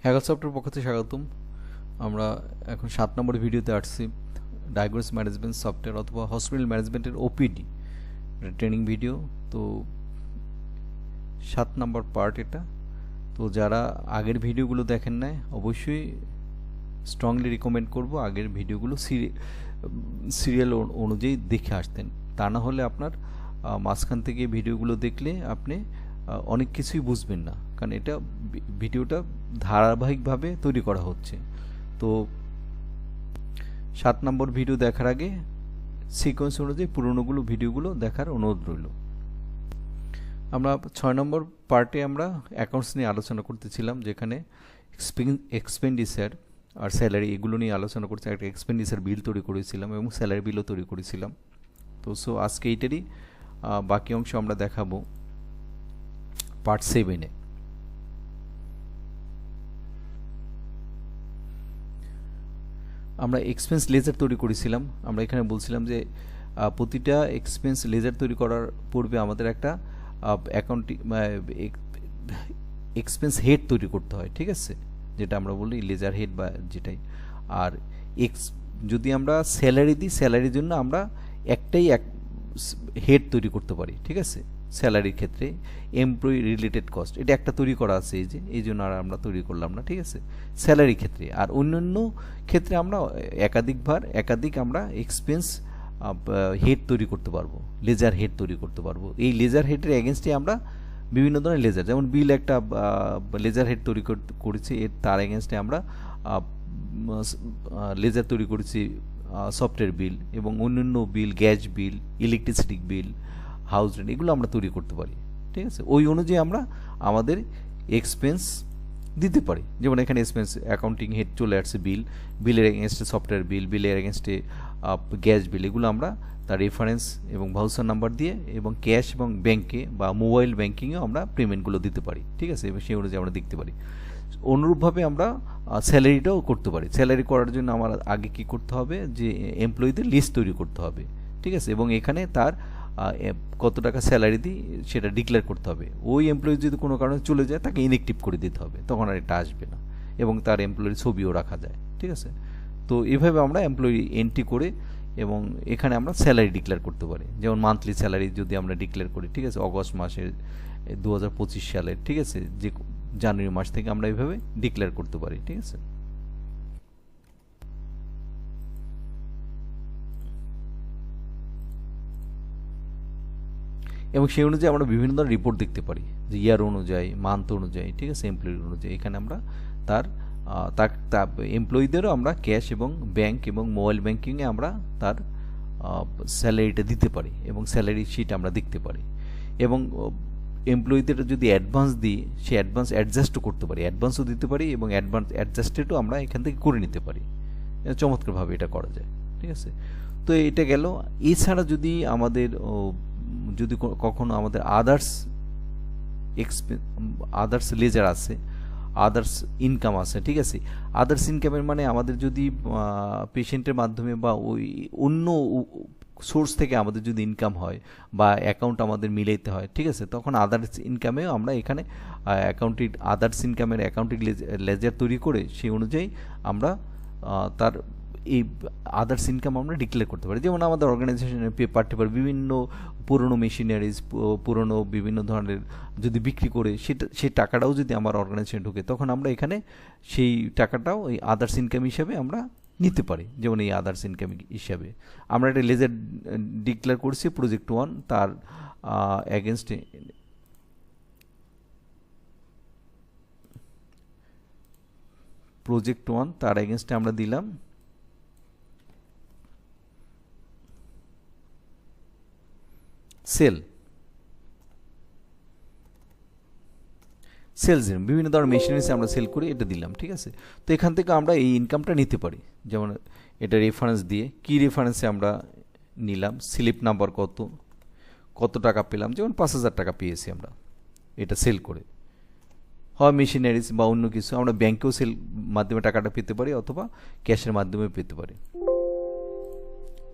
Hacker software পক্ষ থেকে স্বাগতম। আমরা এখন 7 নম্বর ভিডিওতে আসছি। ডায়াগনোস ম্যানেজমেন্ট সফটওয়্যার অথবা হসপিটাল ম্যানেজমেন্টের ওপিডি ট্রেনিং ভিডিও। তো 7 নম্বর পার্ট এটা। তো যারা আগের ভিডিওগুলো দেখেন নাই অবশ্যই স্ট্রংলি রিকমেন্ড করব আগের ভিডিওগুলো সিরিয়াল অনুযায়ী দেখে আসতেন। তা না হলে আপনার মাঝখান থেকে ভিডিওগুলো দেখলে আপনি অনেক কিছুই বুঝবেন না, কারণ এটা ভিডিওটা ধারাবাহিকভাবে তৈরি করা হচ্ছে। তো 7 নম্বর ভিডিও দেখার আগে সিকোয়েন্স অনুযায়ী পুরোনোগুলো ভিডিওগুলো দেখার অনুরোধ রইল। আমরা 6 নম্বর পার্টে আমরা অ্যাকাউন্টস নিয়ে আলোচনা করতেছিলাম, যেখানে এক্সপেন্ডিচার আর স্যালারি এগুলো নিয়ে আলোচনা করছি। একটা এক্সপেন্ডিচার বিল তৈরি করেছিলাম এবং স্যালারি বিলও তৈরি করেছিলাম। তো আজকে এইটারই বাকি অংশ আমরা দেখাবো পার্ট 7-এ। আমরা এক্সপেন্স লেজার তৈরি করেছিলাম। আমরা এখানে বলছিলাম যে প্রতিটা এক্সপেন্স লেজার তৈরি করার পূর্বে আমাদের একটা অ্যাকাউন্টিং এক্সপেন্স হেড তৈরি করতে হয়, ঠিক আছে, যেটা আমরা বলি লেজার হেড বা যেটাই। আর যদি আমরা স্যালারি দিই, স্যালারির জন্য আমরা একটাই হেড তৈরি করতে পারি, ঠিক আছে। স্যালারির ক্ষেত্রে এমপ্লয়ি রিলেটেড কস্ট এটা একটা তৈরি করা আছে, এই জন্য আর আমরা তৈরি করলাম না, ঠিক আছে, স্যালারির ক্ষেত্রে। আর অন্যান্য ক্ষেত্রে আমরা একাধিক আমরা এক্সপেন্স হেড তৈরি করতে পারবো, লেজার হেড তৈরি করতে পারবো। এই লেজার হেডের এগেনস্টে আমরা বিভিন্ন ধরনের লেজার, যেমন বিল একটা লেজার হেড তৈরি করেছি, তার এগেনস্টে আমরা লেজার তৈরি করেছি সফটওয়্যার বিল এবং অন্যান্য bill, gas bill, electricity bill, house rent, এগুলো আমরা তৈরি করতে পারি, ঠিক আছে। ওই অনুযায়ী আমরা আমাদের এক্সপেন্স দিতে পারি। যেমন এখানে এক্সপেন্স অ্যাকাউন্টিং হেড চলে আসছে বিলের এগেনস্টে সফটওয়্যার বিল, বিলের এগেনস্টে গ্যাস বিল, এগুলো আমরা তার রেফারেন্স এবং ভাউচার নাম্বার দিয়ে এবং ক্যাশ এবং ব্যাংকে বা মোবাইল ব্যাংকিংয়েও আমরা পেমেন্টগুলো দিতে পারি, ঠিক আছে, এবং সেই অনুযায়ী আমরা দেখতে পারি। অনুরূপভাবে আমরা স্যালারিটাও করতে পারি। স্যালারি করার জন্য আমার আগে কি করতে হবে, যে এমপ্লয়িদের লিস্ট তৈরি করতে হবে, ঠিক আছে, এবং এখানে তার কত টাকা স্যালারি দিই সেটা ডিক্লেয়ার করতে হবে। ওই এমপ্লয়ি যদি কোনো কারণে চলে যায় তাকে ইনএক্টিভ করে দিতে হবে, তখন আর এটা আসবে না, এবং তার এমপ্লয়ির ছবিও রাখা যায়, ঠিক আছে। তো এইভাবে আমরা এমপ্লয়ি এন্ট্রি করে এবং এখানে আমরা স্যালারি ডিক্লেয়ার করতে পারি। যেমন মান্থলি স্যালারি যদি আমরা ডিক্লেয়ার করি, ঠিক আছে, অগস্ট মাসের 2025 সালের, ঠিক আছে, যে জানুয়ারি মাস থেকে আমরা এইভাবে ডিক্লেয়ার করতে পারি, ঠিক আছে। এবং সেই অনুযায়ী আমরা বিভিন্ন ধরনের রিপোর্ট দেখতে পারি, যে ইয়ার অনুযায়ী, মান্থ অনুযায়ী, ঠিক আছে, এমপ্লয়ি অনুযায়ী। এখানে আমরা তার এমপ্লয়িদেরও আমরা ক্যাশ এবং ব্যাংক এবং মোবাইল ব্যাংকিংয়ে আমরা তার স্যালারিটা দিতে পারি এবং স্যালারি শিট আমরা দেখতে পারি। এবং এমপ্লয়িদের যদি অ্যাডভান্স দিই, সে অ্যাডভান্স অ্যাডজাস্টও করতে পারি, অ্যাডভান্সও দিতে পারি এবং অ্যাডভান্স অ্যাডজাস্টেডও আমরা এখান থেকে করে নিতে পারি। চমৎকারভাবে এটা করা যায়, ঠিক আছে। তো এটা গেল। এছাড়া যদি আমাদের কখনো আমাদের আদার্স লেজার আছে, আদার্স ইনকাম আছে, ঠিক আছে। আদার্স ইনকামের মানে আমাদের যদি পেশেন্টের মাধ্যমে বা ওই অন্য সোর্স থেকে আমাদের যদি ইনকাম হয় বা অ্যাকাউন্ট আমাদের মিলাইতে হয়, ঠিক আছে, তখন আদার্স ইনকামেও আমরা এখানে আদার্স ইনকামের অ্যাকাউন্টিং লেজার তৈরি করে সেই অনুযায়ী আমরা তার এই আদার্স ইনকাম আমরা ডিক্লেয়ার করতে পারি। যেমন আমাদের অর্গানাইজেশনের পেপার বিভিন্ন পুরনো মেশিনারিজ, পুরনো বিভিন্ন ধরনের যদি বিক্রি করে সেই টাকাটাও যদি আমার অর্গানাইজেশনে ঢোকে, তখন আমরা এখানে সেই টাকাটাও এই আদার্স ইনকাম হিসাবে আমরা নিতে পারি। যেমন এই আদার্স ইনকাম হিসাবে আমরা একটা লেজার ডিক্লেয়ার করছি প্রজেক্ট 1, তার এগেনস্টে তার এগেনস্টে আমরা দিলাম সেলস, বিভিন্ন ধরনের মেশিনারিজ আমরা সেল করি, এটা দিলাম, ঠিক আছে। তো এখান থেকে আমরা এই ইনকামটা নিতে পারি। যেমন এটা রেফারেন্স দিয়ে, কি রেফারেন্সে আমরা নিলাম, স্লিপ নাম্বার কত টাকা পেলাম, যেমন 5000 টাকা পেয়েছি আমরা এটা সেল করে, হয় মেশিনারিজ বা অন্য কিছু। আমরা ব্যাংকেও সেল মাধ্যমে টাকাটা পেতে পারি অথবা ক্যাশের মাধ্যমে পেতে পারি,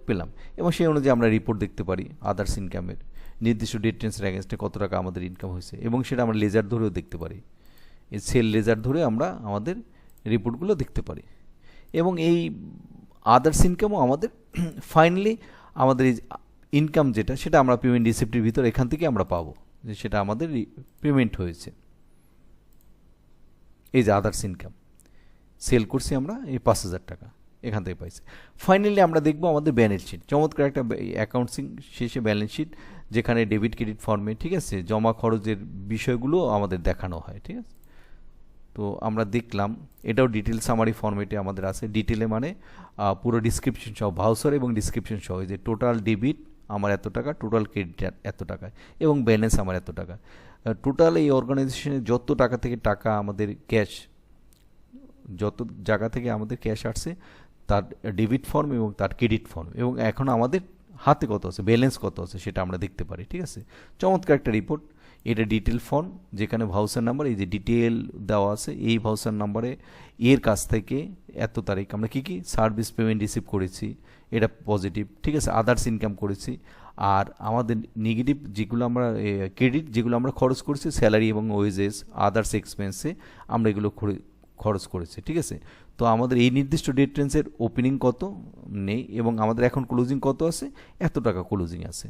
পেলাম। এবং সেই অনুযায়ী আমরা রিপোর্ট দেখতে পারি আদার্স ইনকামের নির্দিষ্ট ডেট টেন্সের এগেনস্টে কত টাকা আমাদের ইনকাম হয়েছে, এবং সেটা আমরা লেজার ধরেও দেখতে পারি এই সেল লেজার ধরে আমরা আমাদের রিপোর্টগুলো দেখতে পারি। এবং এই আদার্স ইনকামও আমাদের ফাইনালি আমাদের এই ইনকাম যেটা সেটা আমরা পেমেন্ট রিসিপ্টের ভিতর এখান থেকে আমরা পাবো যে সেটা আমাদের পেমেন্ট হয়েছে। এই যে আদার্স ইনকাম সেল করছি আমরা এই 5,000 টাকা এখান থেকে পাইছি। ফাইনালি আমরা দেখবো আমাদের ব্যালেন্স শিট, চমৎকার একটা অ্যাকাউন্টসিং শেষে ব্যালেন্স শিট যেখানে ডেবিট ক্রেডিট ফর্মে, ঠিক আছে, জমা খরচের বিষয়গুলো আমাদের দেখানো হয়, ঠিক আছে। তো আমরা দেখলাম এটাও ডিটেল সামারি ফর্মেটে আমাদের আছে। ডিটেলে মানে পুরো ডিসক্রিপশন সহ, ভাউচার এবং ডিসক্রিপশন সহ, যে টোটাল ডেবিট আমার এত টাকা, টোটাল ক্রেডিট এত টাকা এবং ব্যালেন্স আমার এত টাকা। টোটাল এই অর্গানাইজেশনে যত টাকা থেকে টাকা আমাদের ক্যাশ, যত জায়গা থেকে আমাদের ক্যাশ আসছে তার ডেবিট ফর্ম এবং তার ক্রেডিট ফর্ম, এবং এখন আমাদের হাতে কত আছে, ব্যালেন্স কত আছে সেটা আমরা দেখতে পারি, ঠিক আছে। চমৎকার একটা রিপোর্ট। এটা ডিটেল ফর্ম যেখানে ভাউচার নাম্বার, এই যে ডিটেল দেওয়া আছে, এই ভাউচার নাম্বারে এর কাছ থেকে এত তারিখ আমরা কী কী সার্ভিস পেমেন্ট রিসিভ করেছি, এটা পজিটিভ, ঠিক আছে, আদার্স ইনকাম করেছি। আর আমাদের নেগেটিভ যেগুলো আমরা ক্রেডিট যেগুলো আমরা খরচ করছি স্যালারি এবং ওয়েজেস, আদার্স এক্সপেন্সে আমরা এগুলো খরচ করেছি, ঠিক আছে। তো আমাদের এই নির্দিষ্ট ডেট রেঞ্জের ওপেনিং কত নেই এবং আমাদের এখন ক্লোজিং কত আছে, এত টাকা ক্লোজিং আছে।